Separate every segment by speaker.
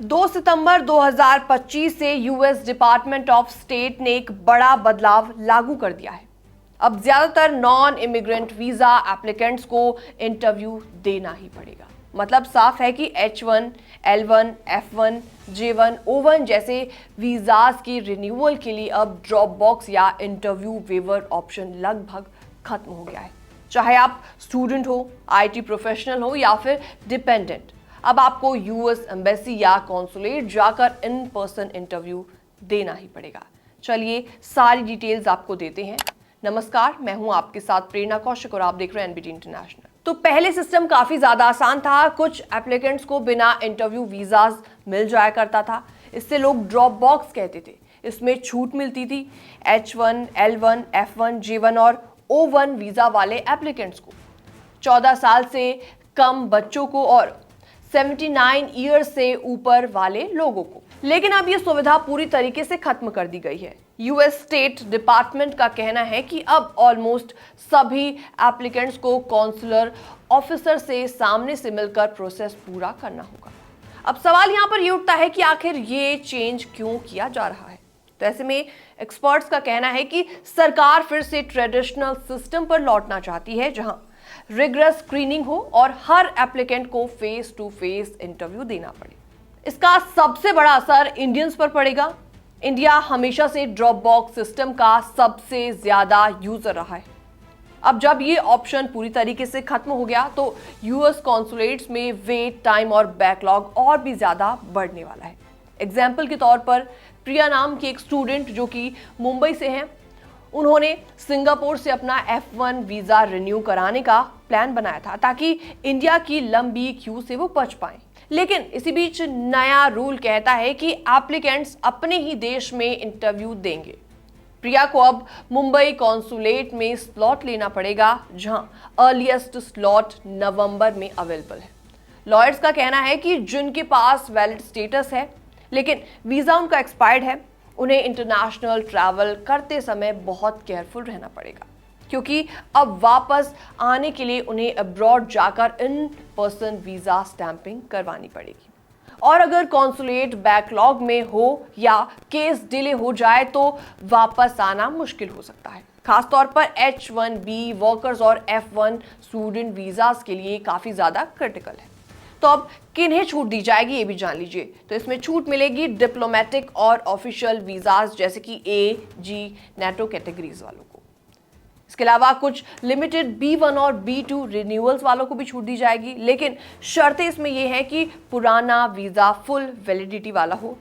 Speaker 1: 2 सितंबर 2025 से US department of state ने एक बड़ा बदलाव लागू कर दिया है। अब ज्यादातर नॉन इमिग्रेंट वीजा एप्लीकेंट्स को इंटरव्यू देना ही पड़ेगा। मतलब साफ है कि H1, L1, F1, J1, O1 जैसे वीजास की रिन्यूअल के लिए अब ड्रॉप बॉक्स या इंटरव्यू वेवर ऑप्शन लगभग खत्म हो गया है। चाहे आप स्टूडेंट हो, IT प्रोफेशनल हो या फिर डिपेंडेंट, अब आपको यूएस एम्बेसी या कॉन्सुलेट जाकर इन पर्सन इंटरव्यू देना ही पड़ेगा। चलिए सारी डिटेल्स आपको देते हैं। नमस्कार, मैं हूं आपके साथ प्रेरणा कौशिक और आप देख रहे हैं एनबीटी इंटरनेशनल। तो पहले सिस्टम काफी ज्यादा आसान था। कुछ एप्लीकेंट्स को बिना इंटरव्यू वीजाज मिल जाया करता था। इससे लोग ड्रॉप बॉक्स कहते थे। इसमें छूट मिलती थी H1, L1, F1, J1 और O1 वीजा वाले एप्लीकेंट्स को, 14 साल से कम बच्चों को और 79 ईयर्स से ऊपर वाले लोगों को। लेकिन अब यह सुविधा पूरी तरीके से खत्म कर दी गई है। यूएस स्टेट डिपार्टमेंट का कहना है कि अब ऑलमोस्ट सभी एप्लीकेंट्स को कॉन्सुलर ऑफिसर से सामने से मिलकर प्रोसेस पूरा करना होगा। अब सवाल यहां पर यह उठता है कि आखिर ये चेंज क्यों किया जा रहा है। तो ऐसे में एक्सपर्ट्स का कहना है कि सरकार फिर से ट्रेडिशनल सिस्टम पर लौटना चाहती है, जहां रिगरस स्क्रीनिंग हो और हर एप्लीकेंट को फेस टू फेस इंटरव्यू देना पड़े। इसका सबसे बड़ा असर इंडियंस पर पड़ेगा। इंडिया हमेशा से ड्रॉप बॉक्स सिस्टम का सबसे ज्यादा यूजर रहा है। अब जब ये ऑप्शन पूरी तरीके से खत्म हो गया तो यूएस कॉन्सुलेट्स में वेट टाइम और बैकलॉग और भी ज्यादा बढ़ने वाला है। एग्जाम्पल के तौर पर प्रिया नाम की एक स्टूडेंट जो कि मुंबई से हैं, उन्होंने सिंगापुर से अपना F1 वीजा रिन्यू कराने का प्लान बनाया था ताकि इंडिया की लंबी क्यू से वो बच पाएं। लेकिन इसी बीच नया रूल कहता है कि एप्लीकेंट्स अपने ही देश में इंटरव्यू देंगे। प्रिया को अब मुंबई कॉन्सुलेट में स्लॉट लेना पड़ेगा, जहां अर्लीस्ट स्लॉट नवंबर में अवेलेबल है। लॉयर्स का कहना है कि जिनके पास वैलिड स्टेटस है लेकिन वीजा उनका एक्सपायर्ड है, उन्हें इंटरनेशनल ट्रैवल करते समय बहुत केयरफुल रहना पड़ेगा, क्योंकि अब वापस आने के लिए उन्हें अब्रॉड जाकर इन पर्सन वीजा स्टैंपिंग करवानी पड़ेगी। और अगर कॉन्सुलेट बैकलॉग में हो या केस डिले हो जाए तो वापस आना मुश्किल हो सकता है। खासतौर पर H1B वर्कर्स और F1 स्टूडेंट वीजास के लिए काफी ज्यादा क्रिटिकल है। तो अब किन्हें छूट दी जाएगी ये भी जान लीजिए। तो इसमें छूट मिलेगी डिप्लोमेटिक और ऑफिशियल वीजास जैसे कि A, G, NATO कैटेगरीज वालों को। इसके अलावा कुछ लिमिटेड B1 और B2 रिन्यूअल्स वालों को भी छूट दी जाएगी, लेकिन शर्तें इसमें यह है कि पुराना वीजा फुल वैलिडिटी वाला हो,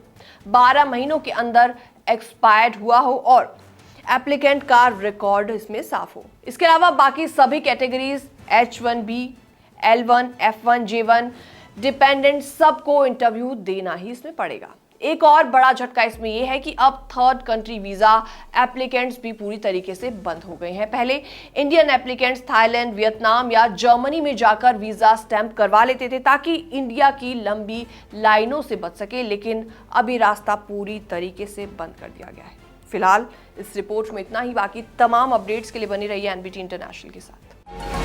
Speaker 1: 12 महीनों के अंदर एक्सपायर्ड हुआ हो और एप्लीकेंट का रिकॉर्ड इसमें साफ हो। इसके अलावा बाकी सभी categories H1B, L1, F1, J1 dependent सबको इंटरव्यू देना ही इसमें पड़ेगा। एक और बड़ा झटका इसमें यह है कि अब थर्ड कंट्री वीजा एप्लीकेंट्स भी पूरी तरीके से बंद हो गए हैं। पहले इंडियन एप्लीकेंट्स थाईलैंड, वियतनाम या जर्मनी में जाकर वीजा स्टैंप करवा लेते थे ताकि इंडिया की लंबी लाइनों से बच सके, लेकिन अभी रास्ता पूरी तरीके से बंद कर दिया गया है। फिलहाल इस रिपोर्ट में इतना ही। बाकी तमाम अपडेट्स के लिए बनी रहिए एनबीटी इंटरनेशनल के साथ।